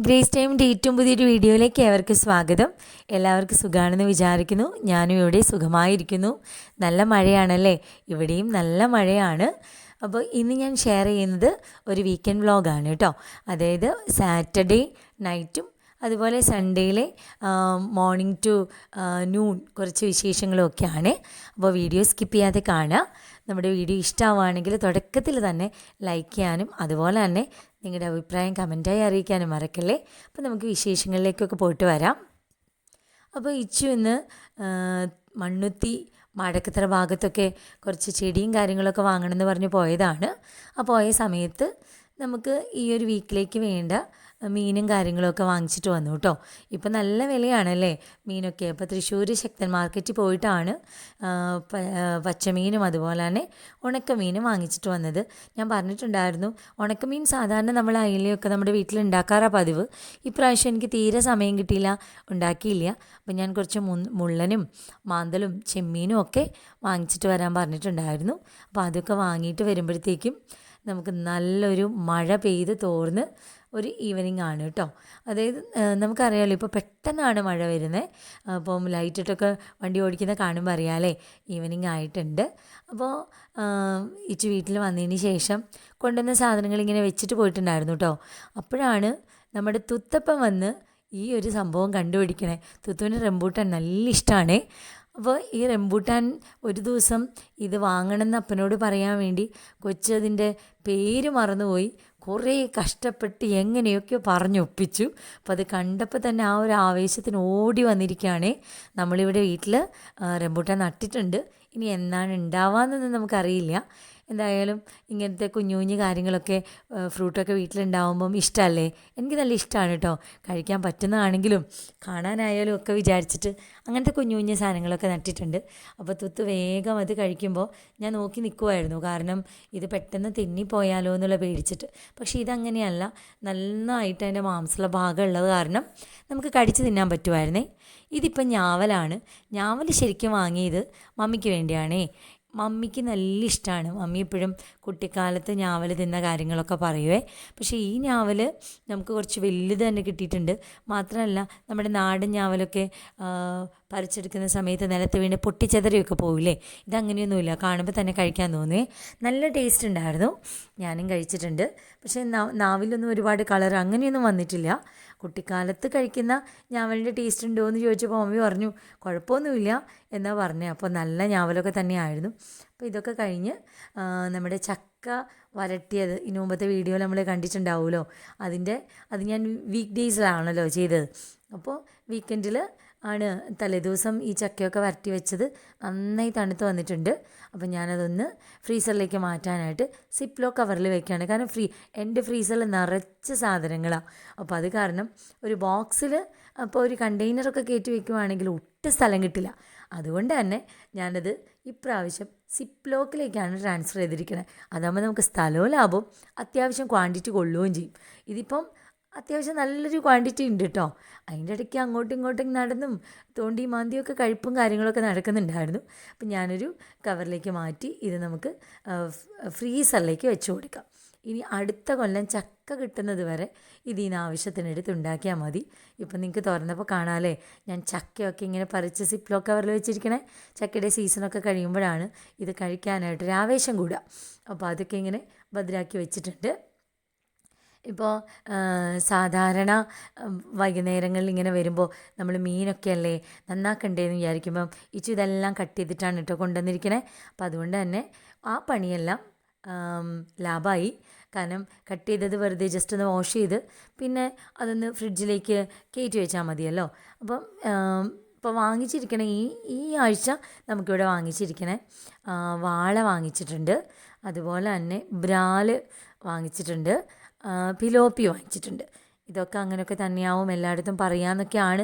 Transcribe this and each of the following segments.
Grace ടൈമിൻ്റെ ഏറ്റവും പുതിയൊരു വീഡിയോയിലേക്ക് ഏവർക്കും സ്വാഗതം. എല്ലാവർക്കും സുഖമാണെന്ന് വിചാരിക്കുന്നു. ഞാനും ഇവിടെ സുഖമായിരിക്കുന്നു. നല്ല മഴയാണല്ലേ? ഇവിടെയും നല്ല മഴയാണ്. അപ്പോൾ ഇന്ന് ഞാൻ ഷെയർ ചെയ്യുന്നത് ഒരു വീക്കെൻഡ് വ്ളോഗാണ് കേട്ടോ. അതായത് സാറ്റർഡേ നൈറ്റും അതുപോലെ സൺഡേയിലെ മോർണിംഗ് ടു നൂൺ കുറച്ച് വിശേഷങ്ങളൊക്കെയാണ്. അപ്പോൾ വീഡിയോ സ്കിപ്പ് ചെയ്യാതെ കാണുക. നമ്മുടെ വീഡിയോ ഇഷ്ടമാവുകയാണെങ്കിൽ തുടക്കത്തിൽ തന്നെ ലൈക്ക് ചെയ്യാനും അതുപോലെ തന്നെ നിങ്ങളുടെ അഭിപ്രായം കമൻറ്റായി അറിയിക്കാനും മറക്കല്ലേ. അപ്പോൾ നമുക്ക് വിശേഷങ്ങളിലേക്കൊക്കെ പോയിട്ട് വരാം. അപ്പോൾ ഇച്ചു ഇന്ന് മണ്ണുത്തി മാടക്കത്തറ ഭാഗത്തൊക്കെ കുറച്ച് ചെടിയും കാര്യങ്ങളൊക്കെ വാങ്ങണമെന്ന് പറഞ്ഞ് പോയതാണ്. ആ പോയ സമയത്ത് നമുക്ക് ഈ ഒരു വീക്കിലേക്ക് വേണ്ട മീനും കാര്യങ്ങളൊക്കെ വാങ്ങിച്ചിട്ട് വന്നു കേട്ടോ. ഇപ്പം നല്ല വിലയാണല്ലേ മീനൊക്കെ. അപ്പോൾ തൃശ്ശൂർ ശക്തൻ മാർക്കറ്റിൽ പോയിട്ടാണ് പച്ചമീനും അതുപോലെ തന്നെ ഉണക്കമീനും വാങ്ങിച്ചിട്ട് വന്നത്. ഞാൻ പറഞ്ഞിട്ടുണ്ടായിരുന്നു ഉണക്കമീൻ സാധാരണ നമ്മൾ അയിലയൊക്കെ നമ്മുടെ വീട്ടിൽ ഉണ്ടാക്കാറാണ് പതിവ്. ഇപ്രാവശ്യം എനിക്ക് തീരെ സമയം കിട്ടിയില്ല, ഉണ്ടാക്കിയില്ല. അപ്പം ഞാൻ കുറച്ച് മുള്ളനും മാന്തലും ചെമ്മീനും ഒക്കെ വാങ്ങിച്ചിട്ട് വരാൻ പറഞ്ഞിട്ടുണ്ടായിരുന്നു. അപ്പോൾ അതൊക്കെ വാങ്ങിയിട്ട് വരുമ്പോഴത്തേക്കും നമുക്ക് നല്ലൊരു മഴ പെയ്ത് തോർന്ന് ഒരു ഈവനിങ് ആണ് കേട്ടോ. അതായത് നമുക്കറിയാമല്ലോ ഇപ്പോൾ പെട്ടെന്നാണ് മഴ വരുന്നത്. അപ്പം ലൈറ്റിട്ടൊക്കെ വണ്ടി ഓടിക്കുന്ന കാണുമ്പോൾ അറിയാമല്ലേ ഈവനിങ് ആയിട്ടുണ്ട്. അപ്പോൾ ഇച്ചു വീട്ടിൽ വന്നതിന് ശേഷം കൊണ്ടുവന്ന സാധനങ്ങൾ ഇങ്ങനെ വെച്ചിട്ട് പോയിട്ടുണ്ടായിരുന്നു കേട്ടോ. അപ്പോഴാണ് നമ്മുടെ തുത്തപ്പൻ വന്ന് ഈ ഒരു സംഭവം കണ്ടുപിടിക്കണേ. തുത്തുവിന് റംബൂട്ടാൻ നല്ല ഇഷ്ടമാണേ. അപ്പോൾ ഈ റംബൂട്ടാൻ ഒരു ദിവസം ഇത് വാങ്ങണമെന്ന് അപ്പനോട് പറയാൻ വേണ്ടി കൊച്ചതിൻ്റെ പേര് മറന്നുപോയി കുറേ കഷ്ടപ്പെട്ട് എങ്ങനെയൊക്കെയോ പറഞ്ഞൊപ്പിച്ചു. അപ്പോൾ അത് കണ്ടപ്പോൾ തന്നെ ആ ഒരു ആവേശത്തിന് ഓടി വന്നിരിക്കുകയാണേ. നമ്മളിവിടെ വീട്ടിൽ റംബൂട്ടാൻ നട്ടിട്ടുണ്ട്. ഇനി എന്നാണ് ഉണ്ടാവാമെന്നൊന്നും നമുക്കറിയില്ല. എന്തായാലും ഇങ്ങനത്തെ കുഞ്ഞു കുഞ്ഞു കാര്യങ്ങളൊക്കെ ഫ്രൂട്ടൊക്കെ വീട്ടിലുണ്ടാവുമ്പം ഇഷ്ടമല്ലേ? എനിക്ക് നല്ല ഇഷ്ടമാണ് കേട്ടോ. കഴിക്കാൻ പറ്റുന്നതാണെങ്കിലും കാണാനായാലും ഒക്കെ വിചാരിച്ചിട്ട് അങ്ങനത്തെ കുഞ്ഞു കുഞ്ഞു സാധനങ്ങളൊക്കെ നട്ടിട്ടുണ്ട്. അപ്പോൾ തുത്ത് വേഗം അത് കഴിക്കുമ്പോൾ ഞാൻ നോക്കി നിൽക്കുമായിരുന്നു. കാരണം ഇത് പെട്ടെന്ന് തെന്നിപ്പോയാലോ എന്നുള്ള പേടിച്ചിട്ട്. പക്ഷേ ഇതങ്ങനെയല്ല, നന്നായിട്ട് അതിൻ്റെ മാംസമുള്ള ഭാഗം ഉള്ളത് കാരണം നമുക്ക് കടിച്ച് തിന്നാൻ പറ്റുമായിരുന്നേ. ഇതിപ്പം ഞാവലാണ്. ഞാവൽ ശരിക്കും വാങ്ങിയത് മമ്മിക്ക് വേണ്ടിയാണേ. മമ്മിക്ക് നല്ല ഇഷ്ടമാണ്. മമ്മി എപ്പോഴും കുട്ടിക്കാലത്ത് ഞാവൽ തിന്ന കാര്യങ്ങളൊക്കെ പറയുവേ. പക്ഷേ ഈ ഞാവൽ നമുക്ക് കുറച്ച് വലുത് തന്നെ കിട്ടിയിട്ടുണ്ട്. മാത്രമല്ല നമ്മുടെ നാടൻ ഞാവലൊക്കെ പറിച്ചെടുക്കുന്ന സമയത്ത് നിലത്ത് വീണ് പൊട്ടിച്ചെതറിയൊക്കെ പോവില്ലേ, ഇതങ്ങനെയൊന്നുമില്ല. കാണുമ്പോൾ തന്നെ കഴിക്കാൻ തോന്നുവേ. നല്ല ടേസ്റ്റ് ഉണ്ടായിരുന്നു. ഞാനും കഴിച്ചിട്ടുണ്ട്. പക്ഷേ നാവിലൊന്നും ഒരുപാട് കളർ അങ്ങനെയൊന്നും വന്നിട്ടില്ല. കുട്ടിക്കാലത്ത് കഴിക്കുന്ന ഞാവലിൻ്റെ ടേസ്റ്റ് ഉണ്ടോ എന്ന് ചോദിച്ചപ്പോൾ മമ്മി പറഞ്ഞു കുഴപ്പമൊന്നുമില്ല എന്നാണ് പറഞ്ഞത്. അപ്പോൾ നല്ല ഞാവലൊക്കെ തന്നെയായിരുന്നു. അപ്പോൾ ഇതൊക്കെ കഴിഞ്ഞ് നമ്മുടെ ചക്ക വരട്ടിയത് ഇതിനു മുമ്പത്തെ വീഡിയോ നമ്മൾ കണ്ടിട്ടുണ്ടാവുമല്ലോ. അത് ഞാൻ വീക്ക് ഡേയ്സിലാണല്ലോ ചെയ്തത്. അപ്പോൾ വീക്കെൻഡിൽ ആണ് തലേദിവസം ഈ ചക്കയൊക്കെ വരട്ടി വെച്ചത്. നന്നായി തണുത്ത് വന്നിട്ടുണ്ട്. അപ്പോൾ ഞാനതൊന്ന് ഫ്രീസറിലേക്ക് മാറ്റാനായിട്ട് സിപ്ലോ കവറിൽ വെക്കുകയാണ്. കാരണം എൻ്റെ ഫ്രീസറിൽ നിറച്ച് സാധനങ്ങളാണ്. അപ്പോൾ അത് കാരണം ഒരു ബോക്സിൽ അപ്പോൾ ഒരു കണ്ടെയ്നറൊക്കെ കയറ്റി വെക്കുവാണെങ്കിൽ ഒട്ടും സ്ഥലം കിട്ടില്ല. അതുകൊണ്ട് തന്നെ ഞാനത് ഇപ്രാവശ്യം സിപ്ലോക്കിലേക്കാണ് ട്രാൻസ്ഫർ ചെയ്തിരിക്കുന്നത്. അതാകുമ്പോൾ നമുക്ക് സ്ഥലവും ലാഭവും അത്യാവശ്യം ക്വാണ്ടിറ്റി കൊള്ളുകയും ചെയ്യും. ഇതിപ്പം അത്യാവശ്യം നല്ലൊരു ക്വാണ്ടിറ്റി ഉണ്ട് കേട്ടോ. അതിൻ്റെ ഇടയ്ക്ക് അങ്ങോട്ടും ഇങ്ങോട്ടും നടന്നും തോണ്ടി മാന്തിയൊക്കെ കഴിപ്പും കാര്യങ്ങളൊക്കെ നടക്കുന്നുണ്ടായിരുന്നു. അപ്പം ഞാനൊരു കവറിലേക്ക് മാറ്റി ഇത് നമുക്ക് ഫ്രീസറിലേക്ക് വെച്ച് കൊടുക്കാം. ഇനി അടുത്ത കൊല്ലം ചക്ക കിട്ടുന്നത് വരെ ഇതിന് ആവശ്യത്തിനെടുത്ത് ഉണ്ടാക്കിയാൽ മതി. ഇപ്പം നിങ്ങൾക്ക് തുറന്നപ്പോൾ കാണാമല്ലേ ഞാൻ ചക്കയൊക്കെ ഇങ്ങനെ പറിച്ച് സിപ്ലോ കവറിൽ വെച്ചിരിക്കണേ. ചക്കയുടെ സീസണൊക്കെ കഴിയുമ്പോഴാണ് ഇത് കഴിക്കാനായിട്ടൊരു ആവേശം കൂടുക. അപ്പോൾ അതൊക്കെ ഇങ്ങനെ ഭദ്രാക്കി വെച്ചിട്ടുണ്ട്. ഇപ്പോൾ സാധാരണ വൈകുന്നേരങ്ങളിൽ ഇങ്ങനെ വരുമ്പോൾ നമ്മൾ മീനൊക്കെ അല്ലേ നന്നാക്കണ്ടേന്ന് വിചാരിക്കുമ്പം ഇതെല്ലാം കട്ട് ചെയ്തിട്ടാണ് കേട്ടോ കൊണ്ടുവന്നിരിക്കണേ. അപ്പോൾ അതുകൊണ്ട് തന്നെ ആ പണിയെല്ലാം ലാഭമായി. കാരണം കട്ട് ചെയ്തത് വെറുതെ ജസ്റ്റ് ഒന്ന് വാഷ് ചെയ്ത് പിന്നെ അതൊന്ന് ഫ്രിഡ്ജിലേക്ക് കയറ്റി വെച്ചാൽ മതിയല്ലോ. അപ്പം ഇപ്പോൾ വാങ്ങിച്ചിരിക്കണേ ഈ ആഴ്ച നമുക്കിവിടെ വാങ്ങിച്ചിരിക്കണേ വാള വാങ്ങിച്ചിട്ടുണ്ട്. അതുപോലെ തന്നെ ബ്രാല് വാങ്ങിച്ചിട്ടുണ്ട്. പിലോപ്പി വാങ്ങിച്ചിട്ടുണ്ട്. ഇതൊക്കെ അങ്ങനെയൊക്കെ തന്നെയാവും എല്ലായിടത്തും പറയാമെന്നൊക്കെയാണ്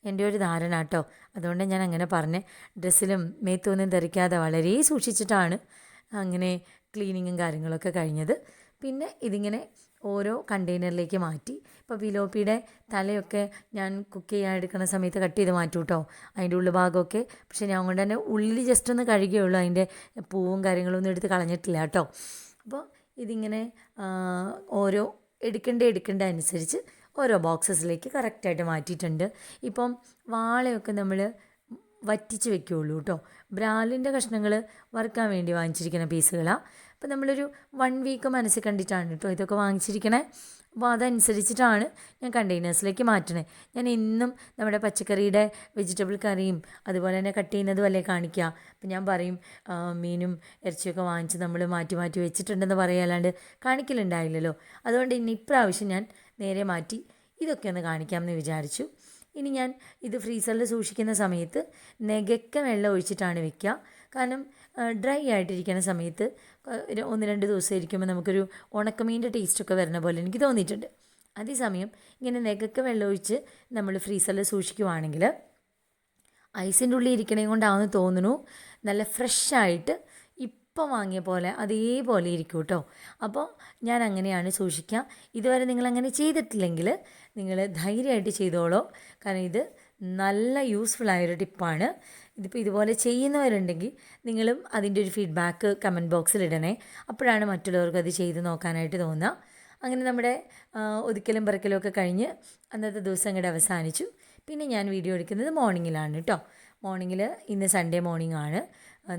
എൻ്റെ ഒരു ധാരണ കേട്ടോ. അതുകൊണ്ട് ഞാൻ അങ്ങനെ പറഞ്ഞേ. ഡ്രസ്സിലും മേത്തൊന്നും ധരിക്കാതെ വളരെ സൂക്ഷിച്ചിട്ടാണ് അങ്ങനെ ക്ലീനിങ്ങും കാര്യങ്ങളൊക്കെ കഴിഞ്ഞത്. പിന്നെ ഇതിങ്ങനെ ഓരോ കണ്ടെയ്നറിലേക്ക് മാറ്റി. ഇപ്പോൾ പിലോപ്പിയുടെ തലയൊക്കെ ഞാൻ കുക്ക് ചെയ്യാൻ എടുക്കുന്ന സമയത്ത് കട്ട് ചെയ്ത് മാറ്റും കേട്ടോ, അതിൻ്റെ ഉള്ളു ഭാഗമൊക്കെ. പക്ഷേ ഞാൻ കൊണ്ട് തന്നെ ഉള്ളിൽ ജസ്റ്റ് ഒന്ന് കഴുകുകയുള്ളൂ, അതിൻ്റെ പൂവും കാര്യങ്ങളൊന്നും എടുത്ത് കളഞ്ഞിട്ടില്ല കേട്ടോ. അപ്പോൾ ഇതിങ്ങനെ ഓരോ എടുക്കേണ്ട അനുസരിച്ച് ഓരോ ബോക്സസിലേക്ക് കറക്റ്റായിട്ട് മാറ്റിയിട്ടുണ്ട്. ഇപ്പം വാളയൊക്കെ നമ്മൾ വറ്റിച്ച് വെക്കുകയുള്ളൂ കേട്ടോ. ബ്രാലിൻ്റെ കഷ്ണങ്ങൾ വറുക്കാൻ വേണ്ടി വാങ്ങിച്ചിരിക്കുന്ന പീസുകളാണ്. അപ്പോൾ നമ്മളൊരു 1 വീക്ക് മനസ്സിൽ കണ്ടിട്ടാണ് കേട്ടോ ഇതൊക്കെ വാങ്ങിച്ചിരിക്കണേ. അപ്പോൾ അതനുസരിച്ചിട്ടാണ് ഞാൻ കണ്ടെയ്നേഴ്സിലേക്ക് മാറ്റണേ. ഞാൻ എന്നും നമ്മുടെ പച്ചക്കറിയുടെ വെജിറ്റബിൾ കറിയും അതുപോലെ തന്നെ കട്ട് ചെയ്യുന്നതും അല്ലേ കാണിക്കുക. അപ്പോൾ ഞാൻ പറയും മീനും ഇറച്ചിയൊക്കെ വാങ്ങിച്ച് നമ്മൾ മാറ്റി മാറ്റി വെച്ചിട്ടുണ്ടെന്ന് പറയാല്ലാണ്ട് കാണിക്കലുണ്ടായില്ലല്ലോ. അതുകൊണ്ട് ഇനി ഇപ്രാവശ്യം ഞാൻ നേരെ മാറ്റി ഇതൊക്കെ ഒന്ന് കാണിക്കാമെന്ന് വിചാരിച്ചു. ഇനി ഞാൻ ഇത് ഫ്രീസറിൽ സൂക്ഷിക്കുന്ന സമയത്ത് നെകക്കെ വെള്ളം ഒഴിച്ചിട്ടാണ് വെക്കുക. കാരണം ഡ്രൈ ആയിട്ടിരിക്കുന്ന സമയത്ത് 1-2 ദിവസം ഇരിക്കുമ്പോൾ നമുക്കൊരു ഉണക്കമീൻ്റെ ടേസ്റ്റൊക്കെ വരുന്ന പോലെ എനിക്ക് തോന്നിയിട്ടുണ്ട്. അതേസമയം ഇങ്ങനെ നെകക്കെ വെള്ളം ഒഴിച്ച് നമ്മൾ ഫ്രീസറിൽ സൂക്ഷിക്കുവാണെങ്കിൽ ഐസിൻ്റെ ഉള്ളിൽ ഇരിക്കണേ കൊണ്ടാണെന്ന് തോന്നുന്നു നല്ല ഫ്രഷായിട്ട് ഇപ്പം വാങ്ങിയ പോലെ അതേപോലെ ഇരിക്കും കേട്ടോ. അപ്പോൾ ഞാൻ അങ്ങനെയാണ് സൂക്ഷിക്കുക. ഇതുവരെ നിങ്ങളങ്ങനെ ചെയ്തിട്ടില്ലെങ്കിൽ നിങ്ങൾ ധൈര്യമായിട്ട് ചെയ്തോളൂ. കാരണം ഇത് നല്ല യൂസ്ഫുള്ളായൊരു ടിപ്പാണ്. ഇതിപ്പോൾ ഇതുപോലെ ചെയ്യുന്നവരുണ്ടെങ്കിൽ നിങ്ങളും അതിൻ്റെ ഒരു ഫീഡ്ബാക്ക് കമൻറ്റ് ബോക്സിൽ ഇടണേ. അപ്പോഴാണ് മറ്റുള്ളവർക്ക് അത് ചെയ്ത് നോക്കാനായിട്ട് തോന്നുക. അങ്ങനെ നമ്മുടെ ഒതുക്കലും പറക്കലും ഒക്കെ കഴിഞ്ഞ് അന്നത്തെ ദിവസം അങ്ങോട്ട് അവസാനിച്ചു. പിന്നെ ഞാൻ വീഡിയോ എടുക്കുന്നത് മോർണിംഗിലാണ് കേട്ടോ. മോർണിംഗിൽ ഇന്ന് സൺഡേ മോർണിംഗ് ആണ്.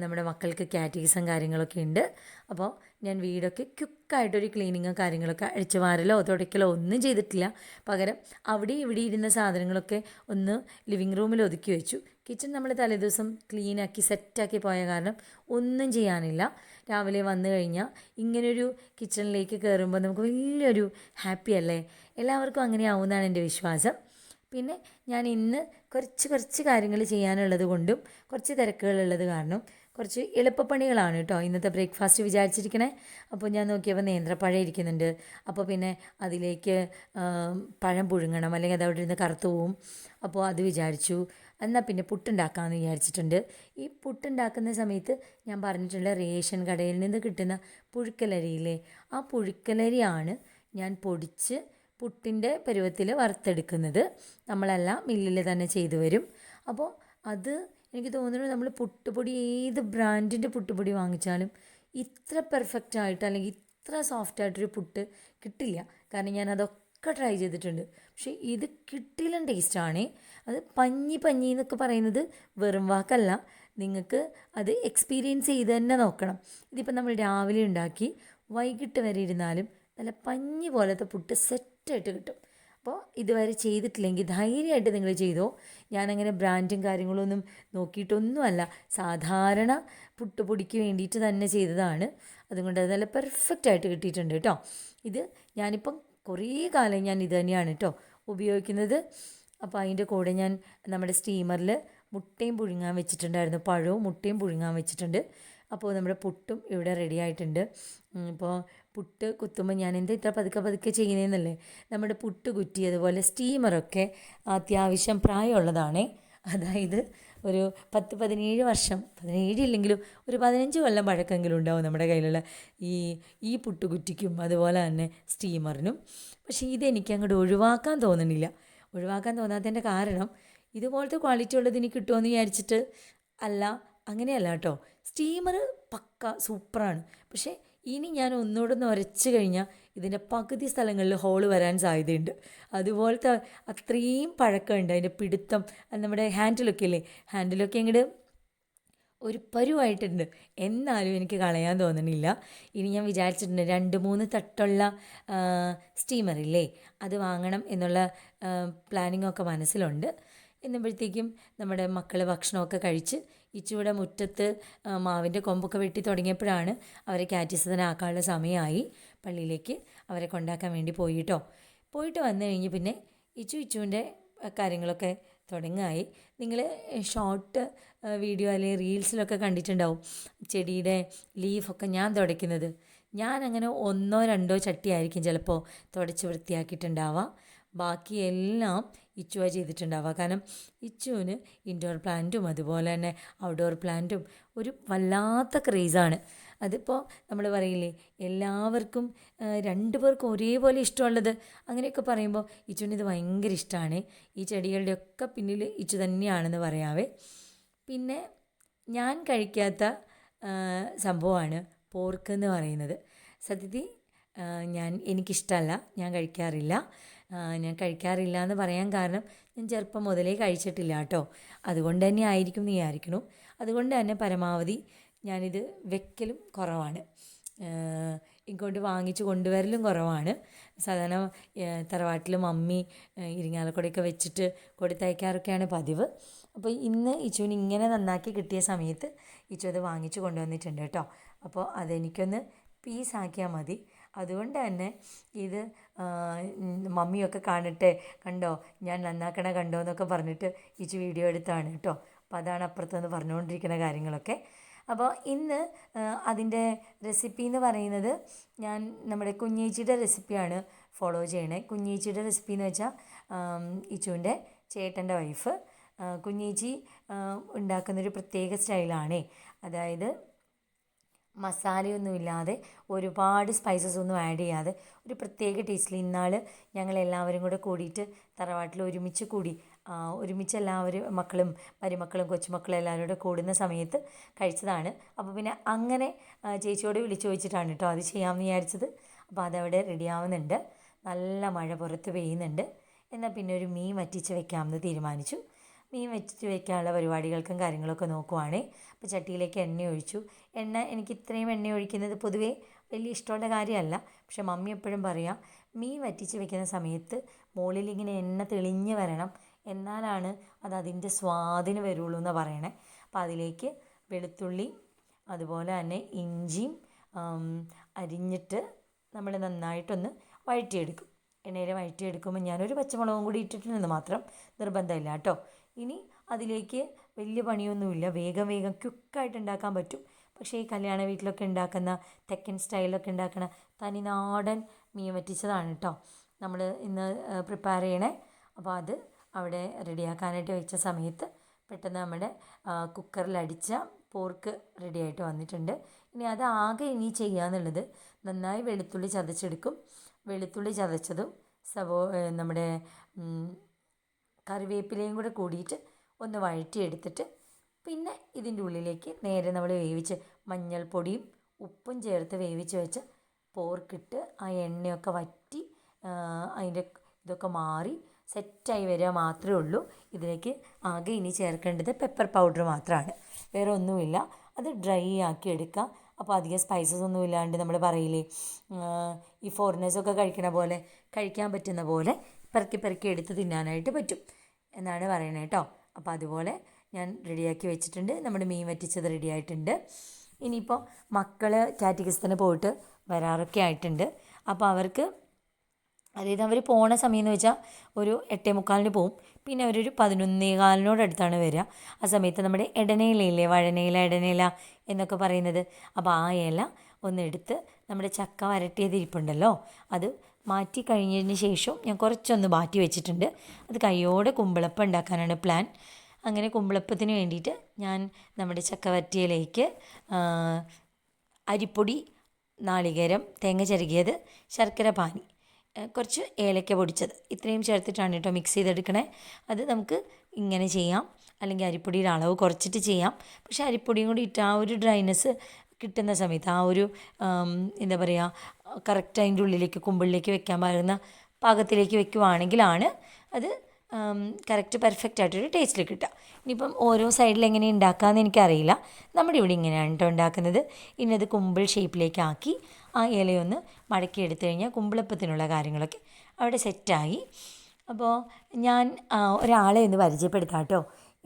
നമ്മുടെ മക്കൾക്ക് കാറ്റീസം കാര്യങ്ങളൊക്കെ ഉണ്ട്. അപ്പോൾ ഞാൻ വീടൊക്കെ ക്വിക്കായിട്ടൊരു ക്ലീനിങ്ങോ കാര്യങ്ങളൊക്കെ അഴിച്ചു വാരലോ തുടയ്ക്കലോ ഒന്നും ചെയ്തിട്ടില്ല. പകരം അവിടെ ഇവിടെ ഇരുന്ന സാധനങ്ങളൊക്കെ ഒന്ന് ലിവിങ് റൂമിൽ ഒതുക്കി വെച്ചു. കിച്ചൺ നമ്മൾ തലേദിവസം ക്ലീനാക്കി സെറ്റാക്കി പോയ കാരണം ഒന്നും ചെയ്യാനില്ല. രാവിലെ വന്നു കഴിഞ്ഞാൽ ഇങ്ങനൊരു കിച്ചണിലേക്ക് കയറുമ്പോൾ നമുക്ക് വലിയൊരു ഹാപ്പി അല്ലേ. എല്ലാവർക്കും അങ്ങനെ ആവുമെന്നാണ് എൻ്റെ വിശ്വാസം. പിന്നെ ഞാൻ ഇന്ന് കുറച്ച് കാര്യങ്ങൾ ചെയ്യാനുള്ളത് കൊണ്ടും കുറച്ച് തിരക്കുകളുള്ളത് കാരണം കുറച്ച് എളുപ്പപ്പണികളാണ് കേട്ടോ ഇന്നത്തെ ബ്രേക്ക്ഫാസ്റ്റ് വിചാരിച്ചിരിക്കണേ. അപ്പോൾ ഞാൻ നോക്കിയപ്പോൾ നേന്ത്രപ്പഴം ഇരിക്കുന്നുണ്ട്. അപ്പോൾ പിന്നെ അതിലേക്ക് പഴം പുഴുങ്ങണം, അല്ലെങ്കിൽ അത് അവിടെ ഇരുന്ന് കറുത്തു പോവും. അപ്പോൾ അത് വിചാരിച്ചു. എന്നാൽ പിന്നെ പുട്ടുണ്ടാക്കാമെന്ന് വിചാരിച്ചിട്ടുണ്ട്. ഈ പുട്ടുണ്ടാക്കുന്ന സമയത്ത് ഞാൻ പറഞ്ഞിട്ടുള്ള റേഷൻ കടയിൽ നിന്ന് കിട്ടുന്ന പുഴുക്കലരിയില്ലേ, ആ പുഴുക്കലരിയാണ് ഞാൻ പൊടിച്ച് പുട്ടിൻ്റെ പരുവത്തിൽ വറുത്തെടുക്കുന്നത്. നമ്മളെല്ലാം മില്ലിൽ തന്നെ ചെയ്തു വരും. അപ്പോൾ അത് എനിക്ക് തോന്നുന്നു നമ്മൾ പുട്ടുപൊടി ഏത് ബ്രാൻഡിൻ്റെ പുട്ടുപൊടി വാങ്ങിച്ചാലും ഇത്ര പെർഫെക്റ്റായിട്ട് അല്ലെങ്കിൽ ഇത്ര സോഫ്റ്റായിട്ടൊരു പുട്ട് കിട്ടില്ല. കാരണം ഞാൻ അതൊക്കെ ട്രൈ ചെയ്തിട്ടുണ്ട്. പക്ഷേ ഇത് കിട്ടിയിലും ടേസ്റ്റാണേ. അത് പഞ്ഞി എന്നൊക്കെ പറയുന്നത് വെറും വാക്കല്ല, നിങ്ങൾക്ക് അത് എക്സ്പീരിയൻസ് ചെയ്ത് തന്നെ നോക്കണം. ഇതിപ്പോൾ നമ്മൾ രാവിലെ ഉണ്ടാക്കി വൈകിട്ട് വരെ ഇരുന്നാലും നല്ല പഞ്ഞി പോലത്തെ പുട്ട് സെറ്റായിട്ട് കിട്ടും. അപ്പോൾ ഇതുവരെ ചെയ്തിട്ടില്ലെങ്കിൽ ധൈര്യമായിട്ട് നിങ്ങൾ ചെയ്തോ. ഞാനങ്ങനെ ബ്രാൻഡും കാര്യങ്ങളൊന്നും നോക്കിയിട്ടൊന്നുമല്ല, സാധാരണ പുട്ടുപൊടിക്ക് വേണ്ടിയിട്ട് തന്നെ ചെയ്തതാണ്. അതുകൊണ്ട് അത് നല്ല പെർഫെക്റ്റായിട്ട് കിട്ടിയിട്ടുണ്ട് കേട്ടോ. ഇത് ഞാനിപ്പം കുറേ കാലം ഞാൻ ഇത് തന്നെയാണ് കേട്ടോ ഉപയോഗിക്കുന്നത്. അപ്പോൾ അതിൻ്റെ കൂടെ ഞാൻ നമ്മുടെ സ്റ്റീമറിൽ മുട്ടയും പുഴുങ്ങാൻ വെച്ചിട്ടുണ്ടായിരുന്നു. പഴവും മുട്ടയും പുഴുങ്ങാൻ വെച്ചിട്ടുണ്ട്. അപ്പോൾ നമ്മുടെ പുട്ടും ഇവിടെ റെഡി ആയിട്ടുണ്ട്. ഇപ്പോൾ പുട്ട് കുത്തുമ്പോൾ ഞാൻ എന്താ ഇത്ര പതുക്കെ ചെയ്യുന്നതെന്നല്ലേ. നമ്മുടെ പുട്ട് കുറ്റി അതുപോലെ സ്റ്റീമറൊക്കെ അത്യാവശ്യം പ്രായമുള്ളതാണേ. അതായത് ഒരു 10-17 വർഷം, 17 ഇല്ലെങ്കിലും ഒരു 15 കൊല്ലം പഴക്കമെങ്കിലും ഉണ്ടാവും നമ്മുടെ കയ്യിലുള്ള ഈ പുട്ടുകുറ്റിക്കും അതുപോലെ തന്നെ സ്റ്റീമറിനും. പക്ഷേ ഇതെനിക്ക് അങ്ങോട്ട് ഒഴിവാക്കാൻ തോന്നുന്നില്ല. ഒഴിവാക്കാൻ തോന്നാത്തതിൻ്റെ കാരണം ഇതുപോലത്തെ ക്വാളിറ്റി ഉള്ളത് എനിക്ക് കിട്ടുമെന്ന് വിചാരിച്ചിട്ട് അല്ല, അങ്ങനെയല്ല കേട്ടോ. സ്റ്റീമർ പക്ക സൂപ്പറാണ്. പക്ഷേ ഇനി ഞാൻ ഒന്നുകൂടെ ഒന്ന് ഉരച്ച് കഴിഞ്ഞാൽ ഇതിൻ്റെ പകുതി സ്ഥലങ്ങളിൽ ഹോള് വരാൻ സാധ്യതയുണ്ട്. അതുപോലത്തെ അത്രയും പഴക്കമുണ്ട് അതിൻ്റെ പിടുത്തം. നമ്മുടെ ഹാൻഡിലൊക്കെ ഇല്ലേ, ഹാൻഡിലൊക്കെ ഇങ്ങോട്ട് ഒരു പരുവായിട്ടുണ്ട്. എന്നാലും എനിക്ക് കളയാൻ തോന്നണില്ല. ഇനി ഞാൻ വിചാരിച്ചിട്ടുണ്ട് 2-3 തട്ടുള്ള സ്റ്റീമറില്ലേ അത് വാങ്ങണം എന്നുള്ള പ്ലാനിങ്ങൊക്കെ മനസ്സിലുണ്ട്. എന്നുമ്പോഴത്തേക്കും നമ്മുടെ മക്കൾ ഭക്ഷണമൊക്കെ കഴിച്ച് ഇച്ചിരി മുറ്റത്ത് മാവിൻ്റെ കൊമ്പൊക്കെ വെട്ടി തുടങ്ങിയപ്പോഴാണ് അവരെ കാറ്റീസത്തിനാക്കാനുള്ള സമയമായി. പള്ളിയിലേക്ക് അവരെ കൊണ്ടാക്കാൻ വേണ്ടി പോയിട്ട് വന്നു കഴിഞ്ഞ് പിന്നെ ഇച്ചുവിൻ്റെ കാര്യങ്ങളൊക്കെ തുടങ്ങായി. നിങ്ങൾ ഷോർട്ട് വീഡിയോ അല്ലെങ്കിൽ റീൽസിലൊക്കെ കണ്ടിട്ടുണ്ടാവും ചെടിയുടെ ലീഫൊക്കെ ഞാൻ തുടയ്ക്കുന്നത്. ഞാനങ്ങനെ 1-2 ചട്ടിയായിരിക്കും ചിലപ്പോൾ തുടച്ച് വൃത്തിയാക്കിയിട്ടുണ്ടാവുക. ബാക്കിയെല്ലാം ഇച്ചുവ ചെയ്തിട്ടുണ്ടാവുക. കാരണം ഇച്ചുവിന് ഇൻഡോർ പ്ലാന്റും അതുപോലെ തന്നെ ഔട്ട്ഡോർ പ്ലാന്റും ഒരു വല്ലാത്ത ക്രേസാണ്. അതിപ്പോൾ നമ്മൾ പറയില്ലേ എല്ലാവർക്കും 2 പേർക്കും ഒരേപോലെ ഇഷ്ടമുള്ളത് അങ്ങനെയൊക്കെ പറയുമ്പോൾ ഇച്ചുവിന് ഇത് ഭയങ്കര ഇഷ്ടമാണ്. ഈ ചെടികളുടെയൊക്കെ പിന്നിൽ ഇച്ചു തന്നെയാണെന്ന് പറയാവേ. പിന്നെ ഞാൻ കഴിക്കാത്ത സംഭവമാണ് പോർക്ക് എന്ന് പറയുന്നത്. സത്യത്തിൽ എനിക്കിഷ്ടമല്ല, ഞാൻ കഴിക്കാറില്ല. ഞാൻ കഴിക്കാറില്ല എന്ന് പറയാൻ കാരണം ഞാൻ ചെറുപ്പം മുതലേ കഴിച്ചിട്ടില്ല കേട്ടോ. അതുകൊണ്ട് തന്നെ ആയിരിക്കും എന്ന് വിചാരിക്കണു. അതുകൊണ്ട് തന്നെ പരമാവധി ഞാനിത് വെക്കലും കുറവാണ്. ഇങ്ങോട്ട് വാങ്ങിച്ച് കൊണ്ടുവരലും കുറവാണ്. സാധാരണ തറവാട്ടിൽ മമ്മി ഇരിങ്ങാലക്കുടയൊക്കെ വെച്ചിട്ട് കൊടുത്തയക്കാറൊക്കെയാണ് പതിവ്. അപ്പോൾ ഇന്ന് ഇച്ചുവിന് ഇങ്ങനെ നന്നാക്കി കിട്ടിയ സമയത്ത് ഇച്ചു അത് വാങ്ങിച്ച് കൊണ്ടുവന്നിട്ടുണ്ട് കേട്ടോ. അപ്പോൾ അതെനിക്കൊന്ന് പീസാക്കിയാൽ മതി. അതുകൊണ്ട് തന്നെ ഇത് മമ്മിയൊക്കെ കാണട്ടെ, കണ്ടോ ഞാൻ നന്നാക്കണ കണ്ടോ എന്നൊക്കെ പറഞ്ഞിട്ട് ഇച്ചു വീഡിയോ എടുത്താണ് കേട്ടോ. അപ്പോൾ അതാണ് അപ്പുറത്തുനിന്ന് പറഞ്ഞുകൊണ്ടിരിക്കുന്ന കാര്യങ്ങളൊക്കെ. അപ്പോൾ ഇന്ന് അതിൻ്റെ റെസിപ്പി എന്ന് പറയുന്നത് ഞാൻ നമ്മുടെ കുഞ്ഞേച്ചിയുടെ റെസിപ്പിയാണ് ഫോളോ ചെയ്യണേ. കുഞ്ഞേച്ചിയുടെ റെസിപ്പി എന്ന് വെച്ചാൽ ഇച്ചുവിൻ്റെ ചേട്ടൻ്റെ വൈഫ് കുഞ്ഞേച്ചി ഉണ്ടാക്കുന്നൊരു പ്രത്യേക സ്റ്റൈലാണേ. അതായത് മസാലയൊന്നുമില്ലാതെ ഒരുപാട് സ്പൈസസ് ഒന്നും ആഡ് ചെയ്യാതെ ഒരു പ്രത്യേക ടേസ്റ്റിൽ ഇന്നാൾ ഞങ്ങളെല്ലാവരും കൂടെ കൂടിയിട്ട് തറവാട്ടിൽ ഒരുമിച്ച് എല്ലാവരും മക്കളും മരുമക്കളും കൊച്ചുമക്കളും എല്ലാവരും കൂടെ കൂടുന്ന സമയത്ത് കഴിച്ചതാണ്. അപ്പോൾ പിന്നെ അങ്ങനെ ചേച്ചിയോട് വിളിച്ചു ചോദിച്ചിട്ടാണ് കേട്ടോ അത് ചെയ്യാമെന്ന് വിചാരിച്ചത്. അപ്പോൾ അതവിടെ റെഡിയാവുന്നുണ്ട്. നല്ല മഴ പുറത്ത് പെയ്യുന്നുണ്ട്. എന്നാൽ പിന്നെ ഒരു മീൻ വറ്റിച്ച് വെക്കാമെന്ന് തീരുമാനിച്ചു. മീൻ വെച്ചിട്ട് വെക്കാനുള്ള പരിപാടികൾക്കും കാര്യങ്ങളൊക്കെ നോക്കുവാണേ. അപ്പോൾ ചട്ടിയിലേക്ക് എണ്ണ ഒഴിച്ചു. എനിക്ക് ഇത്രയും എണ്ണ ഒഴിക്കുന്നത് പൊതുവേ വലിയ ഇഷ്ടമുള്ള കാര്യമല്ല. പക്ഷെ മമ്മി എപ്പോഴും പറയാം മീൻ വറ്റിച്ച് വെക്കുന്ന സമയത്ത് മുകളിൽ ഇങ്ങനെ എണ്ണ തെളിഞ്ഞ് വരണം, എന്നാലാണ് അത് അതിൻ്റെ സ്വാദിന് വരുള്ളൂ എന്ന് പറയണേ. അപ്പോൾ അതിലേക്ക് വെളുത്തുള്ളി അതുപോലെ തന്നെ ഇഞ്ചിയും അരിഞ്ഞിട്ട് നമ്മൾ നന്നായിട്ടൊന്ന് വഴറ്റിയെടുക്കും. എണ്ണയിൽ വഴറ്റിയെടുക്കുമ്പോൾ ഞാനൊരു പച്ചമുളകും കൂടി ഇട്ടിട്ടുണ്ടെന്ന് മാത്രം, നിർബന്ധമില്ല കേട്ടോ. ഇനി അതിലേക്ക് വലിയ പണിയൊന്നുമില്ല, വേഗം ക്വിക്കായിട്ട് ഉണ്ടാക്കാൻ പറ്റും. പക്ഷേ ഈ കല്യാണ വീട്ടിലൊക്കെ ഉണ്ടാക്കുന്ന തെക്കൻ സ്റ്റൈലൊക്കെ ഉണ്ടാക്കുന്ന തനിനാടൻ മീൻ വറ്റിച്ചതാണ് കേട്ടോ നമ്മൾ ഇന്ന് പ്രിപ്പയർ ചെയ്യണേ. അപ്പോൾ അത് അവിടെ റെഡിയാക്കാനായിട്ട് വെച്ച സമയത്ത് പെട്ടെന്ന് നമ്മുടെ കുക്കറിലടിച്ച പോർക്ക് റെഡിയായിട്ട് വന്നിട്ടുണ്ട്. ഇനി അത് ആകെ ചെയ്യാന്നുള്ളത് നന്നായി വെളുത്തുള്ളി ചതച്ചെടുക്കും. വെളുത്തുള്ളി ചതച്ചതും നമ്മുടെ കറിവേപ്പിലയും കൂടെ കൂടിയിട്ട് ഒന്ന് വഴറ്റിയെടുത്തിട്ട് പിന്നെ ഇതിൻ്റെ ഉള്ളിലേക്ക് നേരെ നമ്മൾ വേവിച്ച് മഞ്ഞൾപ്പൊടിയും ഉപ്പും ചേർത്ത് വേവിച്ച് വെച്ച പോർക്കിട്ട് ആ എണ്ണയൊക്കെ വറ്റി അതിൻ്റെ ഇതൊക്കെ മാറി സെറ്റായി വരിക മാത്രമേ ഉള്ളൂ. ഇതിലേക്ക് ആകെ ഇനി ചേർക്കേണ്ടത് പെപ്പർ പൗഡർ മാത്രമാണ്, വേറെ ഒന്നുമില്ല. അത് ഡ്രൈ ആക്കി എടുക്കുക. അപ്പോൾ അധികം സ്പൈസസ് ഒന്നും ഇല്ലാണ്ട് നമ്മൾ പറയില്ലേ ഈ ഫോറിനേഴ്സൊക്കെ കഴിക്കണ പോലെ കഴിക്കാൻ പറ്റുന്ന പോലെ പെറുക്കി എടുത്ത് തിന്നാനായിട്ട് പറ്റും എന്നാണ് പറയണത് കേട്ടോ. അപ്പോൾ അതുപോലെ ഞാൻ റെഡിയാക്കി വെച്ചിട്ടുണ്ട്. നമ്മുടെ മീൻ വറ്റിച്ചത് റെഡി ആയിട്ടുണ്ട്. ഇനിയിപ്പോൾ മക്കൾ കാറ്റഗിസത്തിന് പോയിട്ട് വരാറൊക്കെ ആയിട്ടുണ്ട്. അപ്പോൾ അവർക്ക് അതായത് അവർ പോണ സമയം എന്ന് വെച്ചാൽ ഒരു 8:45 പോവും. പിന്നെ അവരൊരു 11:15 വരിക. ആ സമയത്ത് നമ്മുടെ ഇടനയിലയില്ലേ, ഇടനയില എന്നൊക്കെ പറയുന്നത്, അപ്പോൾ ആ ഇല ഒന്നെടുത്ത് നമ്മുടെ ചക്ക വരട്ടിയത് ഇരിപ്പുണ്ടല്ലോ അത് മാറ്റി കഴിഞ്ഞതിന് ശേഷം ഞാൻ കുറച്ചൊന്ന് മാറ്റി വെച്ചിട്ടുണ്ട്. അത് കയ്യോടെ കുമ്പിളപ്പം ഉണ്ടാക്കാനാണ് പ്ലാൻ. അങ്ങനെ കുമ്പിളപ്പത്തിന് വേണ്ടിയിട്ട് ഞാൻ നമ്മുടെ ചക്ക വരട്ടിയയിലേക്ക് അരിപ്പൊടി, നാളികേരം, തേങ്ങ ചിരകിയത്, ശർക്കര പാനി, കുറച്ച് ഏലക്ക പൊടിച്ചത്, ഇത്രയും ചേർത്തിട്ടാണ് കേട്ടോ മിക്സ് ചെയ്തെടുക്കണേ. അത് നമുക്ക് ഇങ്ങനെ ചെയ്യാം, അല്ലെങ്കിൽ അരിപ്പൊടിയുടെ അളവ് കുറച്ചിട്ട് ചെയ്യാം. പക്ഷേ അരിപ്പൊടിയും കൂടി ഇട്ട് ആ ഒരു ഡ്രൈനെസ് കിട്ടുന്ന സമയത്ത് ആ ഒരു എന്താ പറയുക കറക്റ്റ് അതിൻ്റെ ഉള്ളിലേക്ക് കുമ്പിളിലേക്ക് വെക്കാൻ പറ്റുന്ന പാകത്തിലേക്ക് വെക്കുവാണെങ്കിലാണ് അത് കറക്റ്റ് പെർഫെക്റ്റ് ആയിട്ടൊരു ടേസ്റ്റിൽ കിട്ടുക. ഇനിയിപ്പം ഓരോ സൈഡിൽ എങ്ങനെ ഉണ്ടാക്കാമെന്ന് എനിക്കറിയില്ല. നമ്മുടെ ഇവിടെ ഇങ്ങനെയാണ് കേട്ടോ ഉണ്ടാക്കുന്നത്. ഇനി അത് കുമ്പിൾ ഷേപ്പിലേക്കാക്കി ആ ഇലയൊന്ന് മടക്കി എടുത്തു കഴിഞ്ഞാൽ കുമ്പിളപ്പത്തിനുള്ള കാര്യങ്ങളൊക്കെ അവിടെ സെറ്റായി. അപ്പോൾ ഞാൻ ഒരാളെ ഒന്ന് പരിചയപ്പെടുത്താം കേട്ടോ.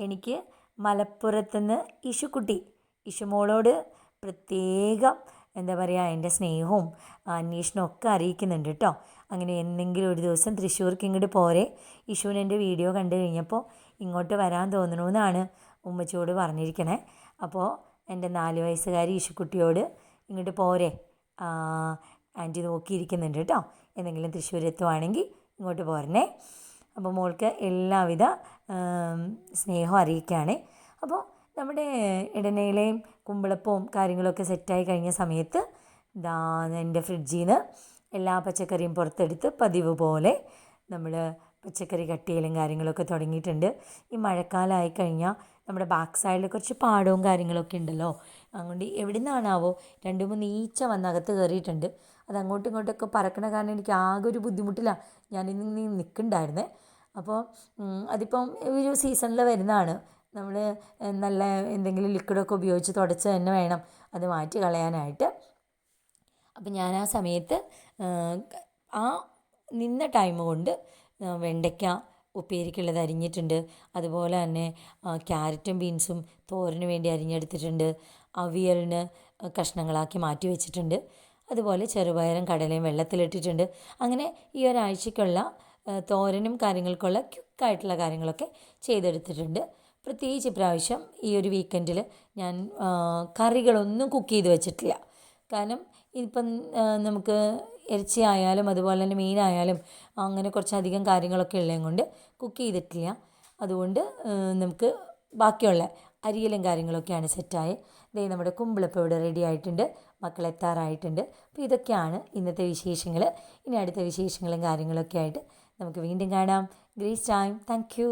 എനിക്ക് മലപ്പുറത്തുനിന്ന് ഇഷുമോളോട് പ്രത്യേകം എന്താ പറയുക എൻ്റെ സ്നേഹവും അന്വേഷണവും ഒക്കെ അറിയിക്കുന്നുണ്ട് കേട്ടോ. അങ്ങനെ എന്തെങ്കിലും ഒരു ദിവസം തൃശ്ശൂർക്ക് ഇങ്ങോട്ട് പോരെ, ഇഷുവിന് എൻ്റെ വീഡിയോ കണ്ടു കഴിഞ്ഞപ്പോൾ ഇങ്ങോട്ട് വരാൻ തോന്നണമെന്നാണ് ഉമ്മച്ചിയോട് പറഞ്ഞിരിക്കണേ. അപ്പോൾ എൻ്റെ 4 വയസ്സുകാരി ഇഷുക്കുട്ടിയോട് ഇങ്ങോട്ട് പോരെ ആൻറ്റി നോക്കിയിരിക്കുന്നുണ്ട് കേട്ടോ, എന്തെങ്കിലും തൃശ്ശൂർ എത്തുവാണെങ്കിൽ ഇങ്ങോട്ട് പോരണേ. അപ്പോൾ മോൾക്ക് എല്ലാവിധ സ്നേഹവും അറിയിക്കുകയാണ്. അപ്പോൾ നമ്മുടെ ഇടനയിലയും കുമ്പിളപ്പവും കാര്യങ്ങളൊക്കെ സെറ്റായി കഴിഞ്ഞ സമയത്ത് എൻ്റെ ഫ്രിഡ്ജിൽ നിന്ന് എല്ലാ പച്ചക്കറിയും പുറത്തെടുത്ത് പതിവ് പോലെ നമ്മൾ പച്ചക്കറി കട്ട് ചെയ്യലും കാര്യങ്ങളൊക്കെ തുടങ്ങിയിട്ടുണ്ട്. ഈ മഴക്കാലമായി കഴിഞ്ഞാൽ നമ്മുടെ ബാക്ക് സൈഡിൽ കുറച്ച് പാടവും കാര്യങ്ങളൊക്കെ ഉണ്ടല്ലോ, അതുകൊണ്ട് എവിടെ നിന്നാണാവോ 2-3 ഈച്ച വന്ന് അകത്ത് കയറിയിട്ടുണ്ട്. അത് അങ്ങോട്ടും ഇങ്ങോട്ടൊക്കെ പറക്കണ കാരണം എനിക്ക് ആകെ ഒരു ബുദ്ധിമുട്ടിലാണ് ഞാനിന്ന് നിൽക്കുന്നുണ്ടായിരുന്നേ. അപ്പോൾ അതിപ്പം ഒരു സീസണിൽ വരുന്നതാണ്. നമ്മൾ നല്ല എന്തെങ്കിലും ലിക്വിഡൊക്കെ ഉപയോഗിച്ച് തുടച്ച് തന്നെ വേണം അത് മാറ്റി കളയാനായിട്ട്. അപ്പം ഞാൻ ആ സമയത്ത് ആ നിന്ന ടൈം കൊണ്ട് വെണ്ടയ്ക്ക ഉപ്പേരിക്കുള്ളത് അരിഞ്ഞിട്ടുണ്ട്. അതുപോലെ തന്നെ ക്യാരറ്റും ബീൻസും തോരന് വേണ്ടി അരിഞ്ഞെടുത്തിട്ടുണ്ട്. അവിയലിന് കഷ്ണങ്ങളാക്കി മാറ്റി വെച്ചിട്ടുണ്ട്. അതുപോലെ ചെറുപയറും കടലയും വെള്ളത്തിലിട്ടിട്ടുണ്ട്. അങ്ങനെ ഈ ഒരാഴ്ചയ്ക്കുള്ള തോരനും കാര്യങ്ങൾക്കുള്ള ക്വിക്കായിട്ടുള്ള കാര്യങ്ങളൊക്കെ ചെയ്തെടുത്തിട്ടുണ്ട്. പ്രത്യേകിച്ച് ഇപ്രാവശ്യം ഈ ഒരു വീക്കെൻഡിൽ ഞാൻ കറികളൊന്നും കുക്ക് ചെയ്ത് വെച്ചിട്ടില്ല. കാരണം ഇപ്പം നമുക്ക് ഇറച്ചി ആയാലും അതുപോലെ തന്നെ മീനായാലും അങ്ങനെ കുറച്ചധികം കാര്യങ്ങളൊക്കെ ഉള്ളത് കൊണ്ട് കുക്ക് ചെയ്തിട്ടില്ല. അതുകൊണ്ട് നമുക്ക് ബാക്കിയുള്ള അരിയലും കാര്യങ്ങളൊക്കെയാണ് സെറ്റായി. ദേ നമ്മുടെ കുമ്പിളപ്പം ഇവിടെ റെഡി ആയിട്ടുണ്ട്, മക്കൾ എത്താറായിട്ടുണ്ട്. അപ്പോൾ ഇതൊക്കെയാണ് ഇന്നത്തെ വിശേഷങ്ങൾ. ഇനി അടുത്ത വിശേഷങ്ങളും കാര്യങ്ങളൊക്കെ ആയിട്ട് നമുക്ക് വീണ്ടും കാണാം. Grace time. Thank you.